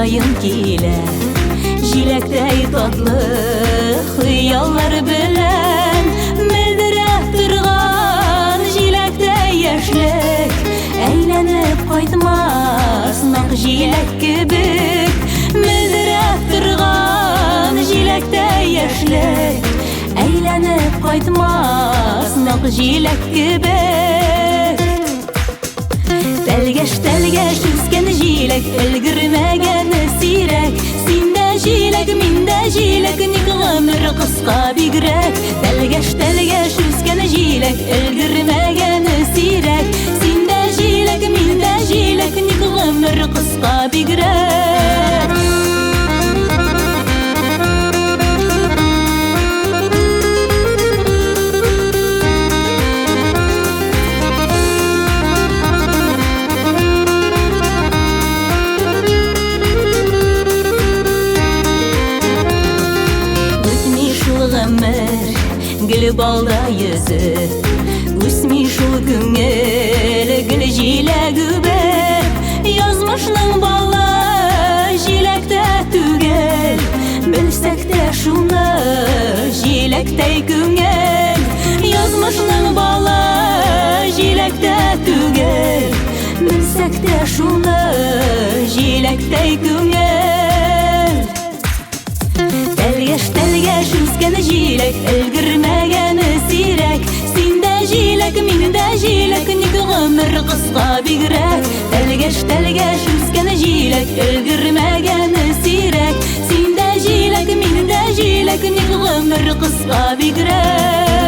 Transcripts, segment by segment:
Yılmayın kile Jilektey tatlı Hıyallar bilen Mildirek durgan Jilektey yaşlık Eylenip koytmaz Mak jilek gibik Mildirek durgan Jilektey yaşlık Eylenip koytmaz Mak jilek gibik Telgeş üsken jilek Elgirmegen sirek Sinde jilek minde jilek Nik ömür kıska bigrek Telgeş üsken jilek Elgirmegen sirek Sinde jilek minde jilek Nik ömür kıska bigrek Gül balda yüzü Üsmi şu güngel Gül jile gübe Yazmışlığın balla Jilekte tügel Bilsek de şunu Jilektey güngel Yazmışlığın balla Jilekte tügel Bilsek de şunu Jilektey güngel Telgeş üsken jilek Elgirmegen sirek Sinde jilek minde jilek Nik ömür kıska bigrek Telgeş üsken jilek Elgirmegen sirek Sinde jilek minde jilek Nik ömür kıska bigrek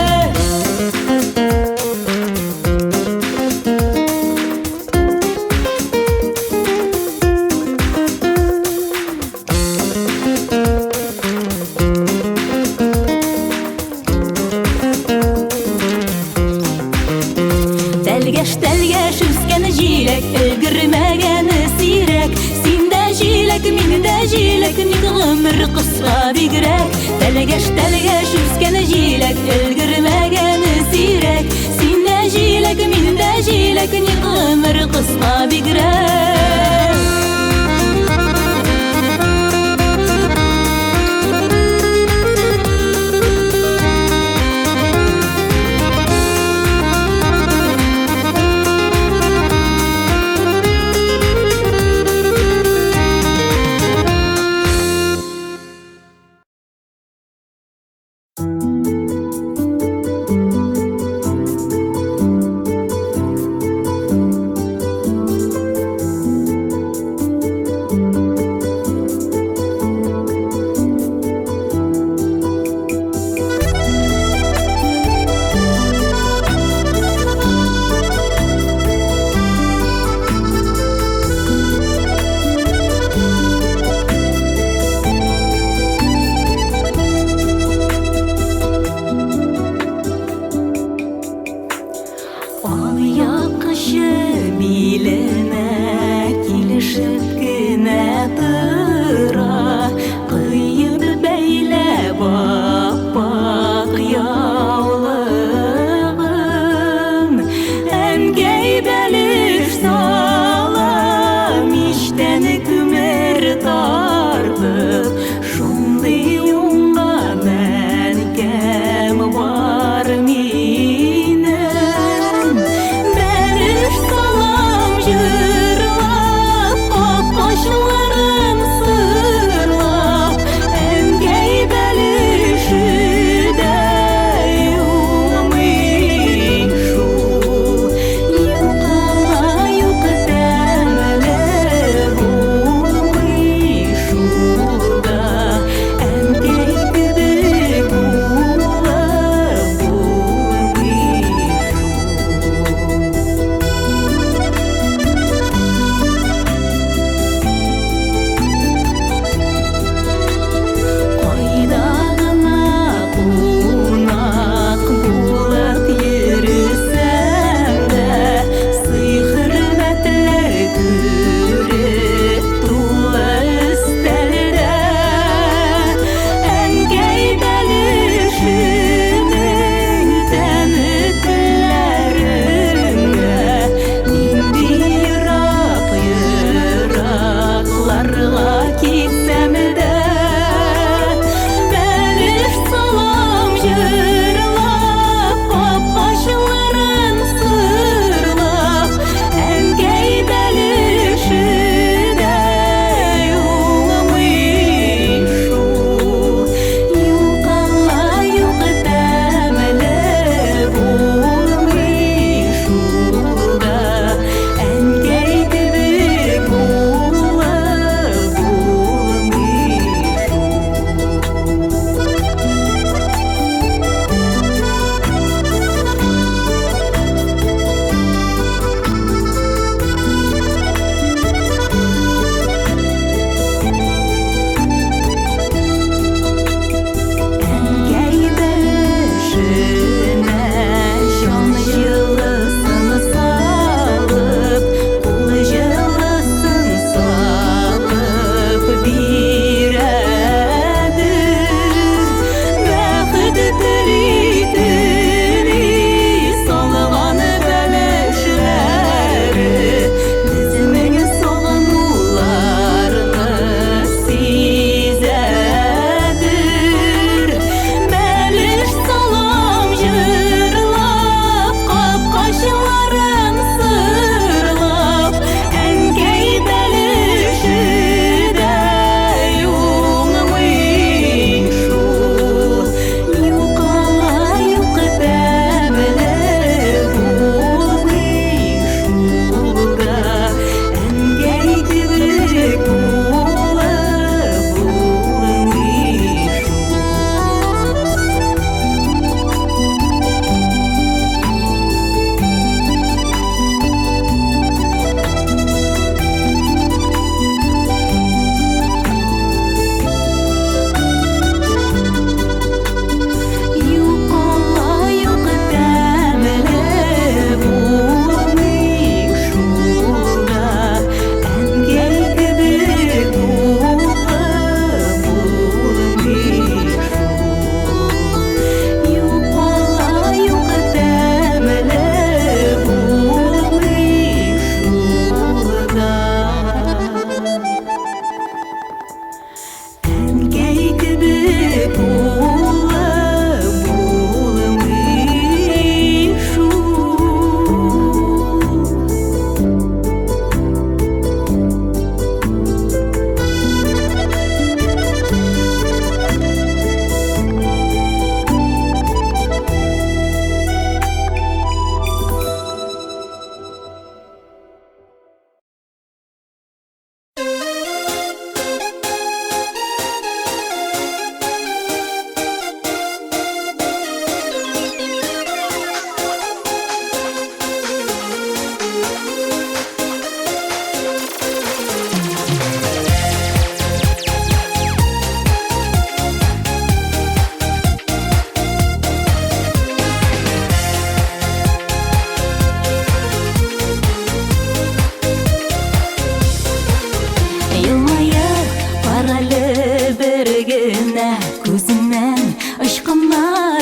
Telgeş üsken jilek Elgirmegen sirek Sinde jilek minde jilek Nik ömür kıska bigrek Telgeş üsken jilek Elgirmegen sirek Sinde jilek minde jilek Nik ömür kıska bigrek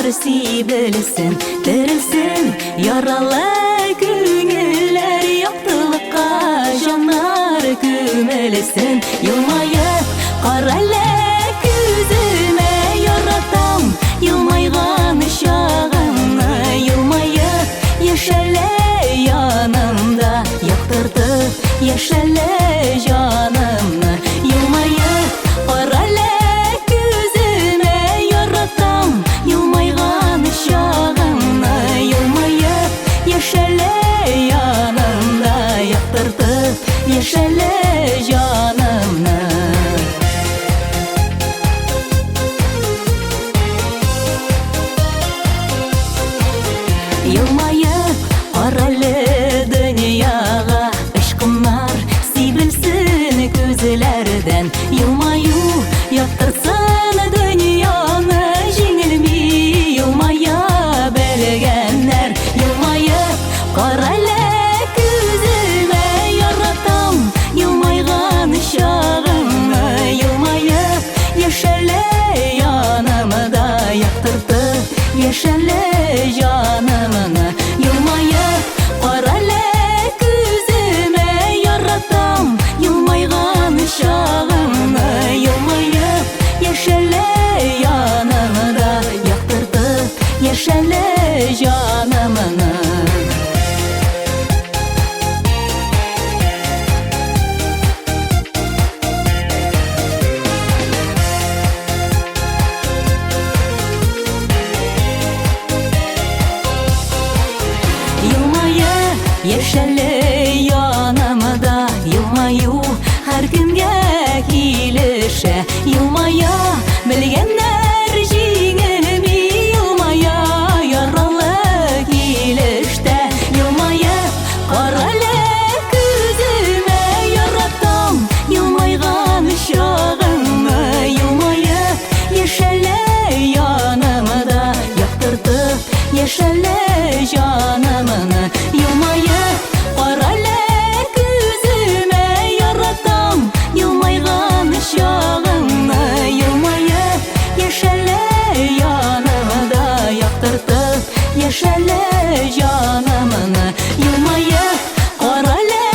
Yollar sibilsin, dirilsin yaralı köngüller, yaktılıkka canlar kömülsün. Yılmayıp qarale gözüme yaratam, yılmaygan şağını. Yılmayıp yaşale yanımda, yaktırtıp yaşale canımı. Yılmayıp qarale gözüme yaratam, yılmaygan şağını. Yılmayıp yaşale yanımda, yaktırtıp yaşale canımı. Yılmayıp qarale dünyaga, ışkınlar sibilsin gözlerden. Yılmayu yaktırsın dünyаны, жеңілмей yılmaya belgenler. Yılmayıp qarale gözüme yaratam, yılmaygan şağını. Yılmayıp yaşale yanımda, yaktırtıp yaşale canımını. Yılmayıp qarale gözüme yaratam, yılmaygan şağını. Yılmayıp yaşale yanımda, yaktırtıp yaşale canımını. Yılmayıp yaşale yanımda, yılmayu her kimge kilişe. Yılmaya bilgenler жеңілмей, yılmaya yaralı kilişte. Yılmayıp qarale gözüme yaratam, yılmaygan şağını. Yılmayıp yaşale yanımda, yaktırtıp yaşale canımını. Yılmayıp qarale gözüme yaratam, yılmaygan şağını. Yılmayıp yaşale yanımda, yaktırtıp yaşale canımını. Yılmayıp qarale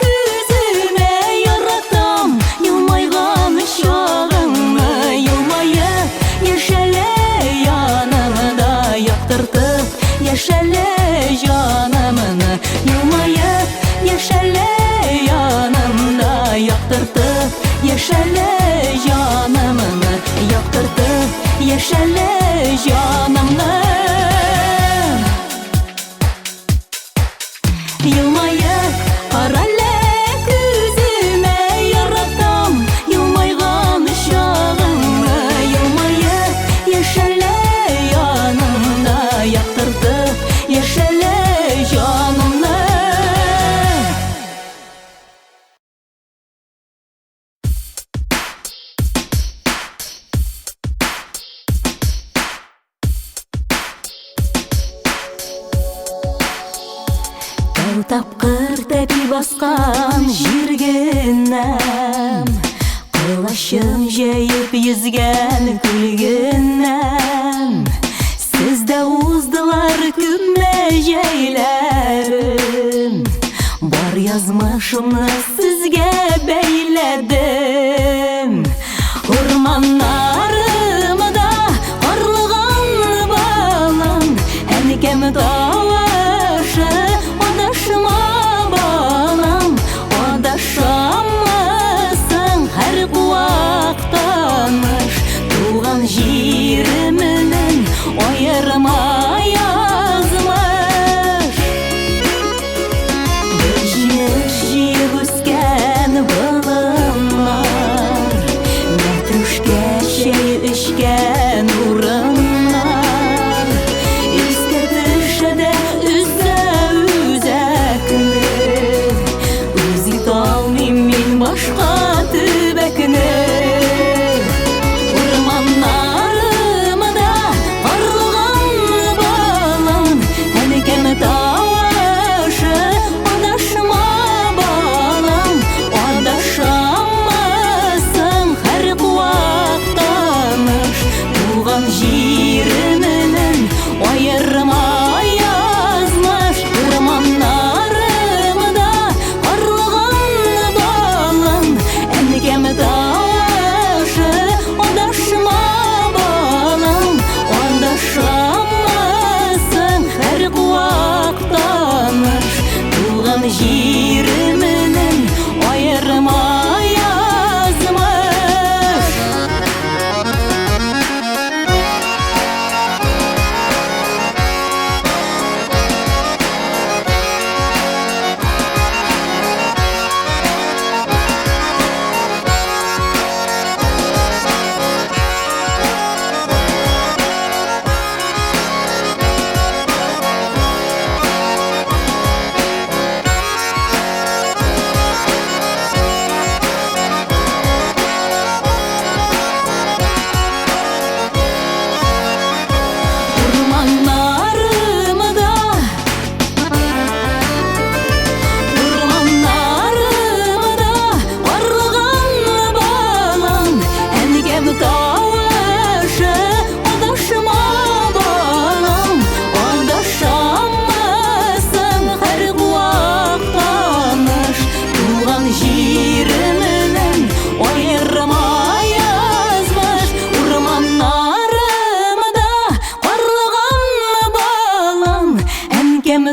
gözüme yaratam, yılmaygan şağını. Yılmayıp yaşale yanımda, yaktırtıp yaşale canımını. Yılmayıp yaşale yanımda, yaktırtıp yaşale canımını. Yaktırtıp yaşale canımını. Yılmayıp qarale gözüme yaratam, yılmaygan şağını. Yılmayıp yaşale yanımda, yaktırtıp yaşale canımını. Тәу тапқыр тәпи басқан жергеннәм, қылашым жайып езген күлгеннәм. Сізді уздылар күмме жәйләрім, бар язмышымны сізге бәйләдім. Орманнарымда қарлыған балам, әнекем тавашы одашма балам. Одашамасың һәр куактаныш, туған жерімнен айырма язмыш. Бір жеміс жеп өскен балымар, мәтрүшкә шәй ішкен урыннар. Өсті түшеді үзі үзәкні, өзі талмайм мен башқа төбәкні. Орманнарымда қарлыған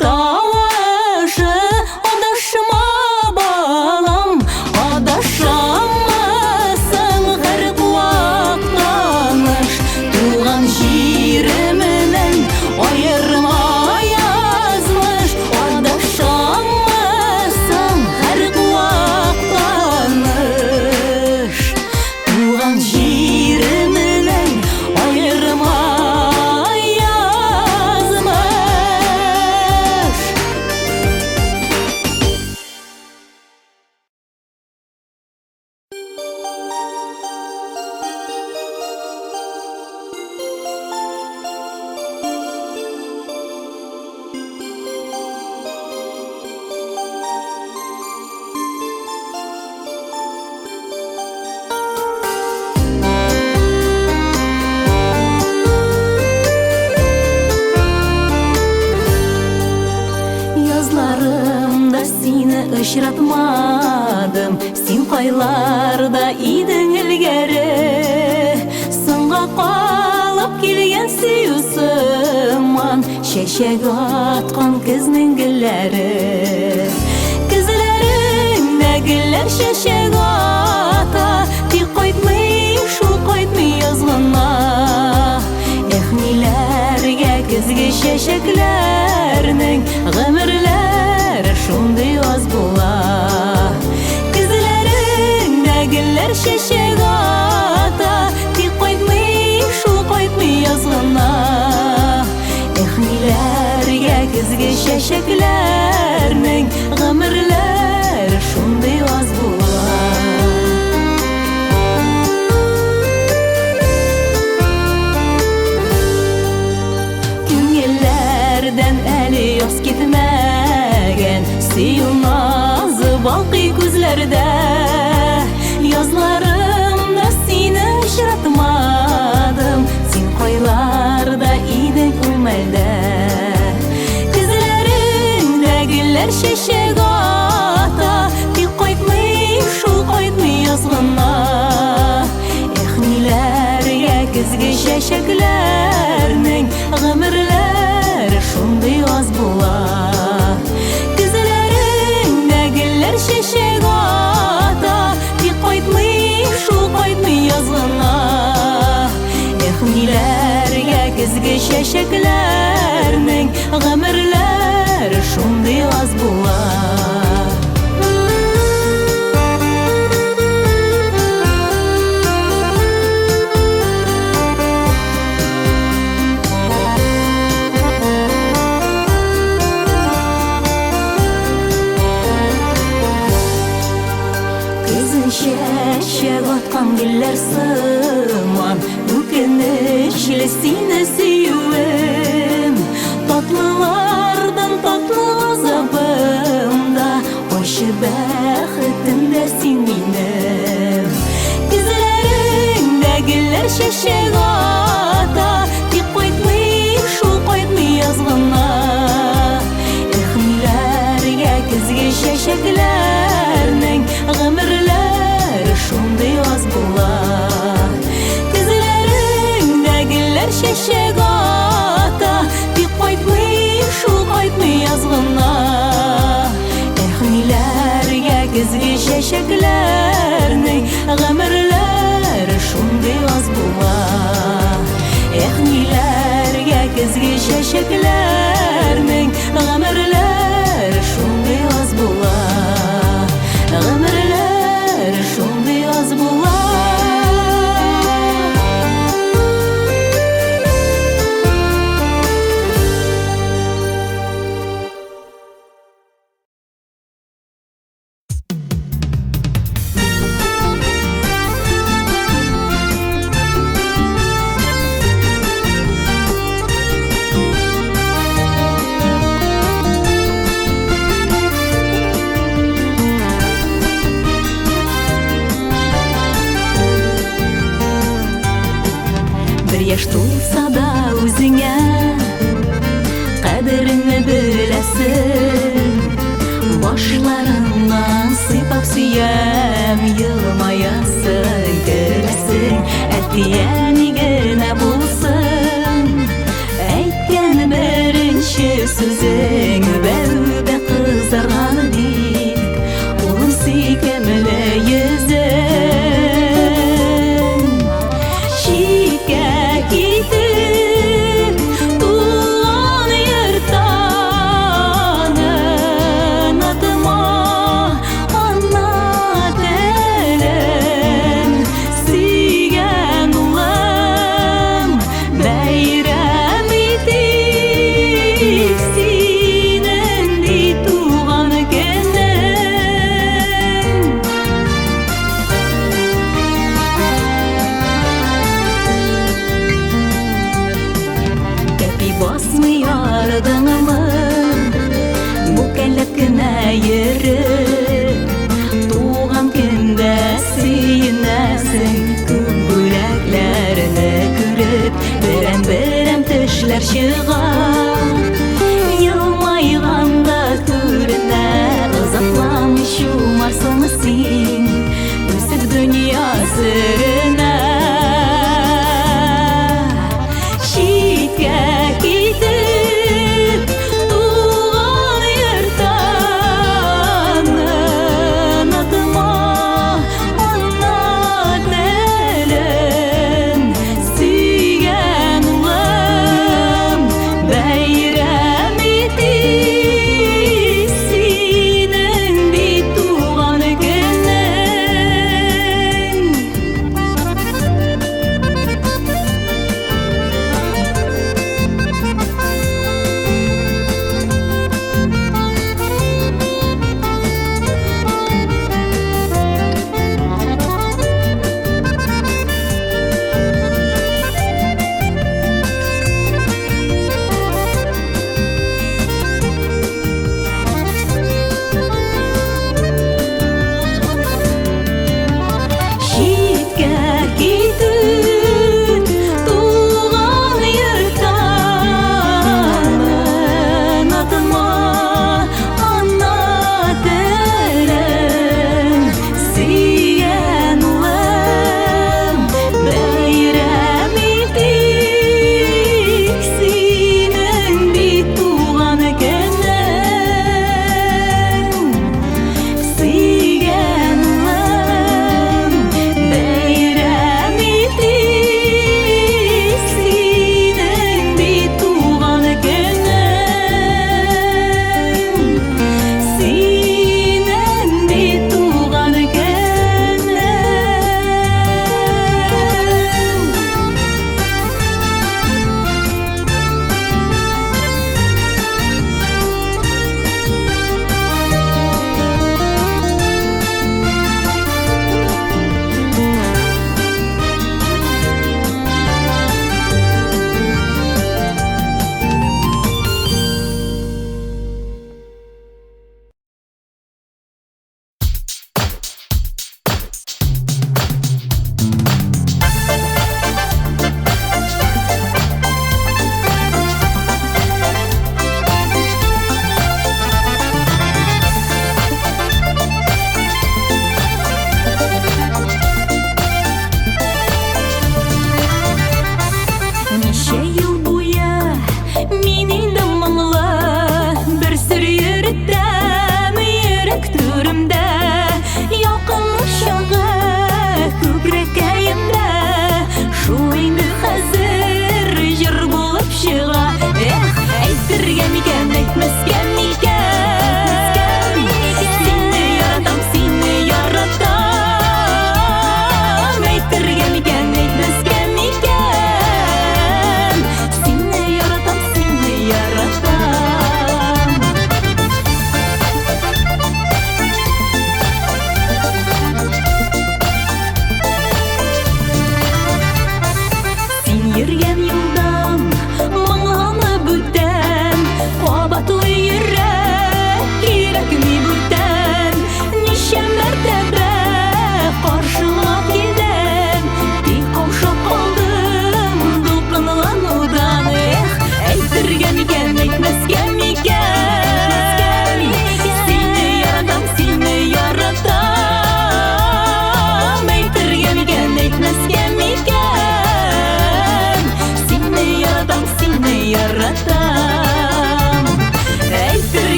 талашы, адашма балам, адашамасың һәр куактаныш. Туган җиременнән аерма язмыш, адашамасың һәр куактаныш. Туган җиременнән аерма Язларымда сине очратмадым, син кайларда идең илгәре. Соңга калып килгән сөю сыман, чәчәк аткан көзнең гөлләре. Күзләреңдә гөлләр чәчәк ата, тик кайтмый, шул кайтмый язгына. Эх, ниләргә көзге чәчәкләрнең гомерләре шундый аз була. Күзләреңдә гөлләр чәчәк ата, тик кайтмый, шул кайтмый язгына. Эх, ниләргә көзге чәчәкләрнең гомерләре шундый аз була. Күңелләрдән әле яз китмәгән, сөю назы балкый күзләрдә. Язларымда сине очратмадым, син кайларда идең ул мәлдә. Күзләреңдә гөлләр чәчәк ата, тик кайтмый, шул кайтмый язгына. Эх, ниләргә көзге чәчәкләрнең гомерләре шундый аз була. Күзләреңдә гөлләр чәчәк ата, тик кайтмый, шул кайтмый язгына. Эх, ниләргә көзге чәчәкләрнең гомерләре шундый аз була. Чәчәк аткан гөлләр сыман, үкенечле сине сөюем. Татлылардан татлы газабымда, ачы бәхетемдә син минем. Күзләреңдә гөлләр чәчәк ата, тик кайтмый, шул кайтмый язгына. Эх, ниләргә көзге чәчәкләрнең гомерләре шундый аз була. Күзләреңдә гөлләр чәчәк ата, тик кайтмый, шул кайтмый язгына. Эх, ниләргә көзге чәчәкләрнең гомерләре шундый аз була. Эх, ниләргә көзге чәчәкләрнең гомерләре шундый аз була. Гомерләре шундый аз була. Яшь тулса да үзеңә кадереңне беләсең. Башларыңнан сыйпап сөям, елмаясың, гөлсең. Әтияне генә булсын әйткән беренче сүзең. басмый ардыңымы, мүкәлләп кенә йөреп, туган көндә сөенәсең, күп бүләкләрне күреп, берәм-берәм тешләр чыга. Елмайганда күренә, озакламый чумарсың син үсеп дөнья серенә. Читкә китеп, туган йортыңны онытма, ана телен сөйгән улым, бәйрәм итик синең бит туган көнең. Читкә китеп, туган йортыңны онытма, ана телен сөйгән улым, бәйрәм итик синең бит туган көнең. Сөйгән улым, бәйрәм итик синең бит туган көнең. Синең бит туган көнең. Ничә ел буе мин инде моңлы, бер сер йөртәм йөрәк түремдә, якынлык чагы күкрәкәемдә, шул инде хәзер җыр булып чыга. Әйтергә микән, әйтмәскә микән, сине яратам, сине яратам. Әйтергә микән, әйтмәскә микән, сине яратам, сине яратам. Син йөргән юлдан моңланып үтәм, кабатлы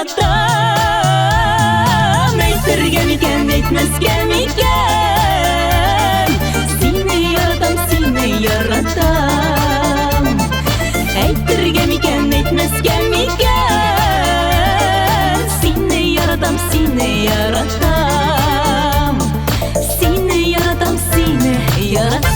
яратам. Әйтергә микән, әйтмәскә микән? Сине яратам, сине яратам. Әйтергә микән, әйтмәскә микән? Сине яратам, сине яратам. Сине яратам, сине яратам.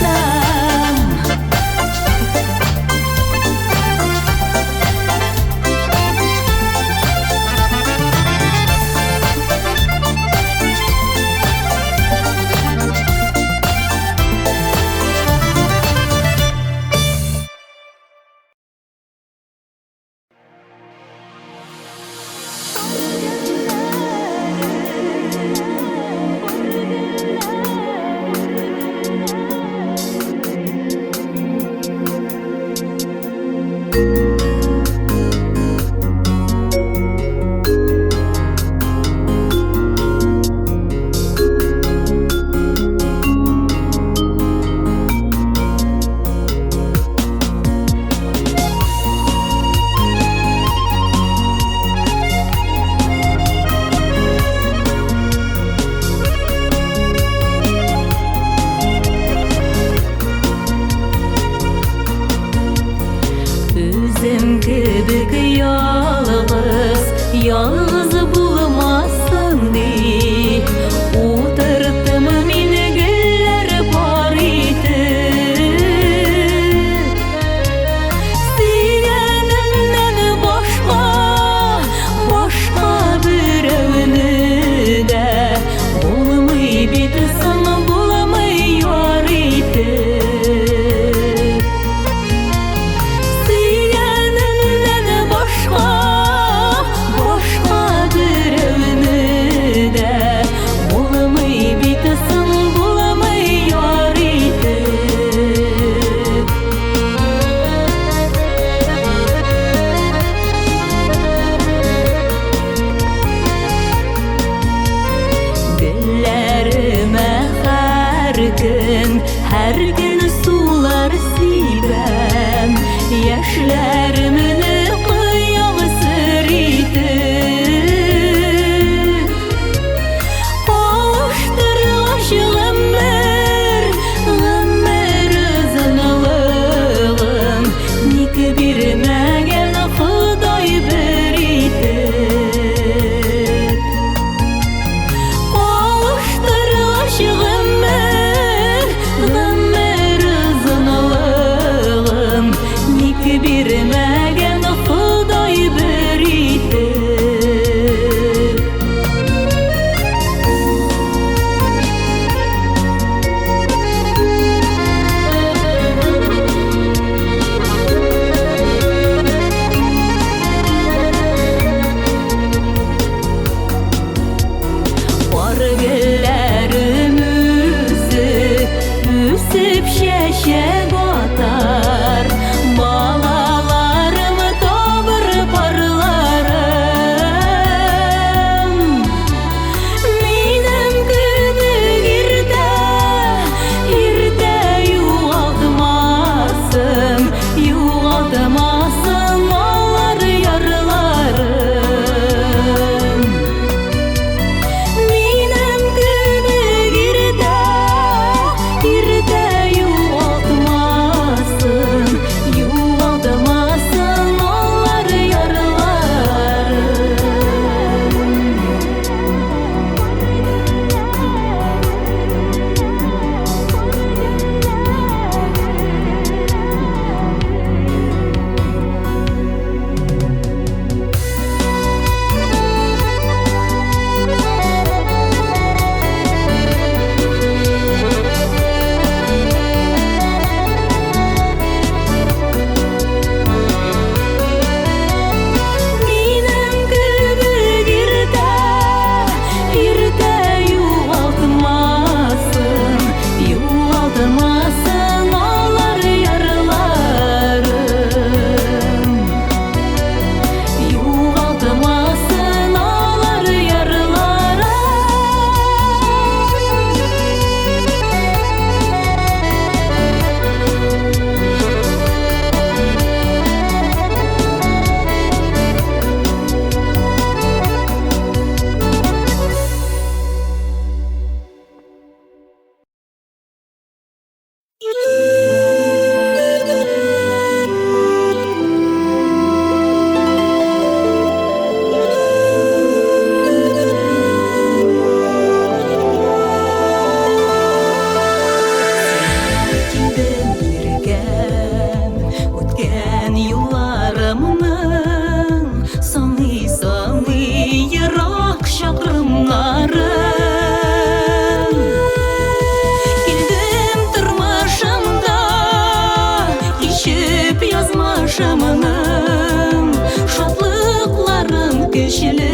кешелі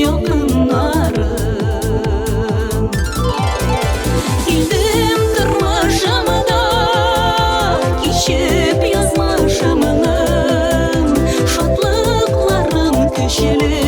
якыннарым. Келдім тұрмашымда, кешіп язмашымның, шатлықларым кешелі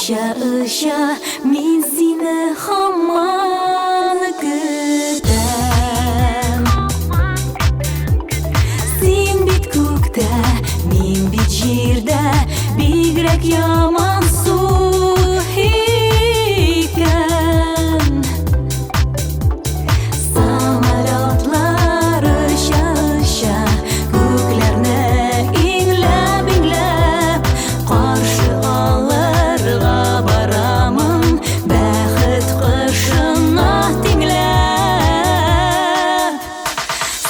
Ыша-ыша мин сине һаман көтәм. Син бит күктә, мин бит җирдә, бигрәк яман икән. Самолетлар ыча-ыча күкләрне иңләп-иңләп каршы алырга барамын бәхет кошына тиңләп.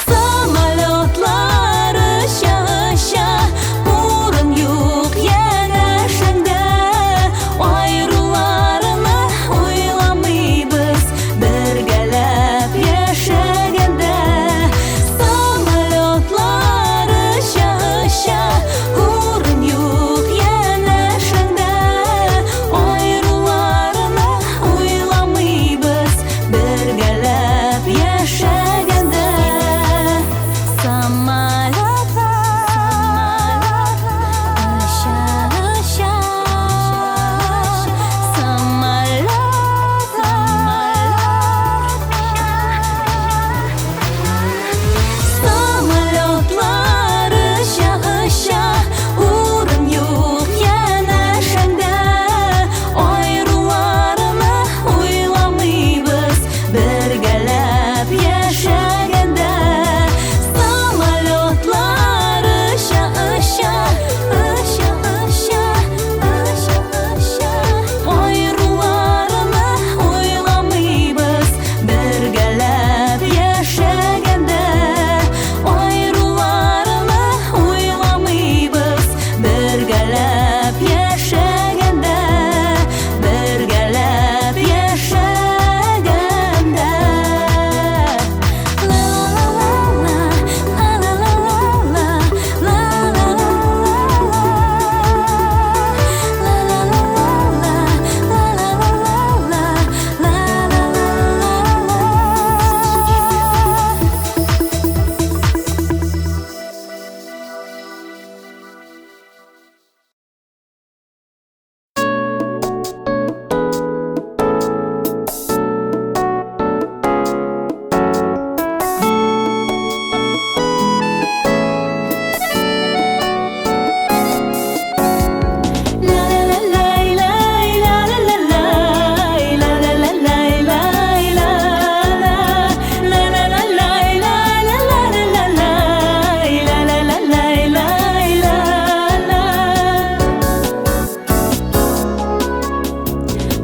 Самолетлар ыча-ыча урын юк янәшәңдә, аеруларны уйламыйбыз бергәләп яшәгәндә. Самолетлар ыча-ыча урын юк янәшәңдә, аеруларны уйламыйбыз бергәләп яшәгәндә. Самолетлар ыча-ыча, самолетлар ыча-ыча урын юк янәшәңдә, аеруларны уйламыйбыз бергәләп яшәгәндә. Самолетлар ыча-ыча, ыча-ыча, ыча-ыча, аеруларны уйламыйбыз бергәләп яшәгәндә, аеруларны уйламыйбыз бергәләп яшәгәндә, бергәләп яшәгәндә.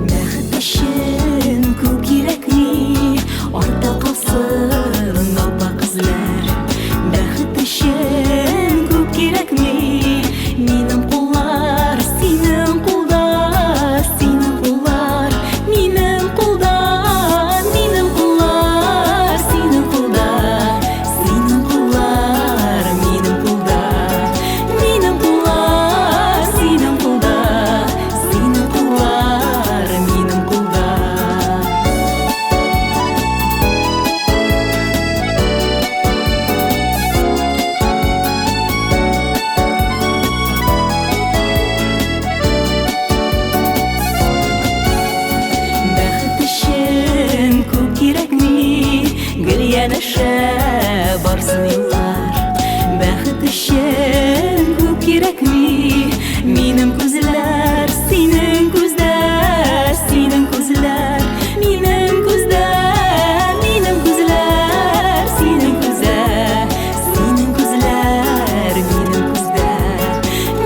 Бәхет өчен күп кирәкми, артта калсын апа кызлар. Бәхет өчен күп кирәкми, минем куллар синең кулда, синең куллар минем кулда, минем куллар синең кулда, синең куллар минем кулда, минем куллар синең кулда, синең куллар минем кулда. Бәхет өчен күп кирәкми, гел янәшә барсын еллар. Бәхет өчен күп кирәкми, минем күзләр синең күздә, синең күзләр минем күздә, минем күзләр синең күздә, синең күзләр минем күздә,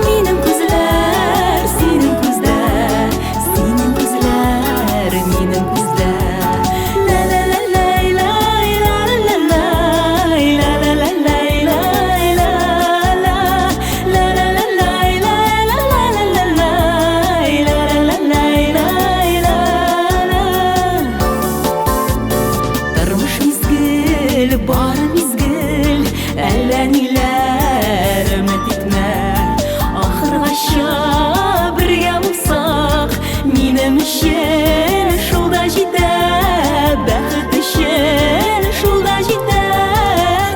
минем күзләр синең күздә, синең күзләр минем күздә. Тормыш мизгел, бар мизгел, әллә ниләр өмет итмә. Ахыргача бергә булсак, минем өчен шул да җитә. Бәхет өчен шул да җитә,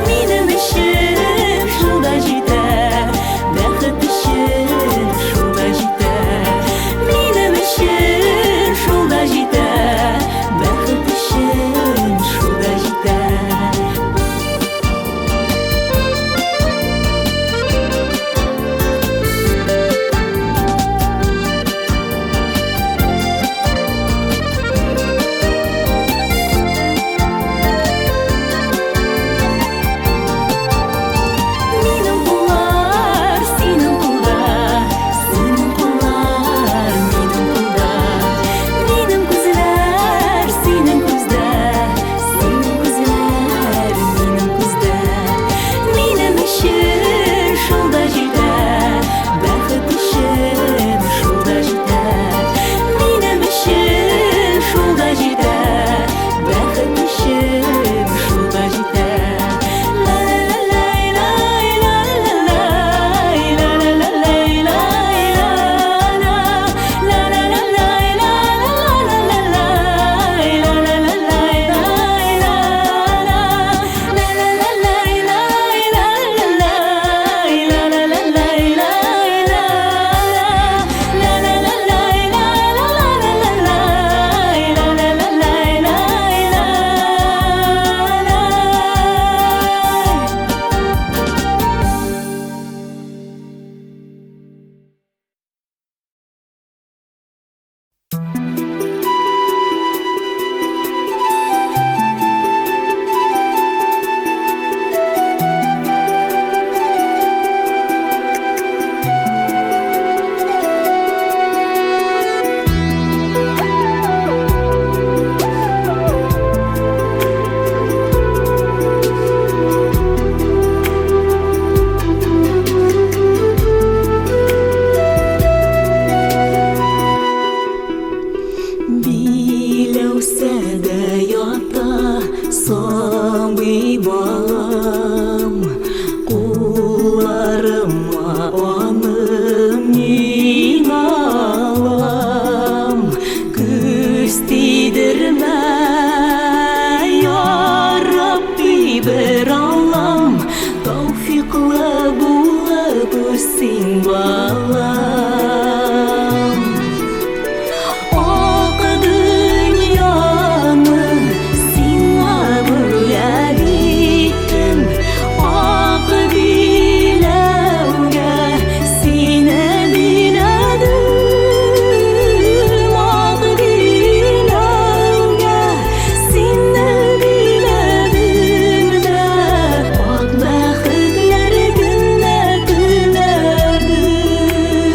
минем өчен шул да җитә. Бәхет өчен шул да җитә, минем өчен sing balam. Ак дөньяны сиңа бүләк иттем, ак биләүгә сине биләдем, ак биләүгә сине биләдем дә, ак бәхетләр генә теләдем.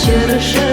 кешір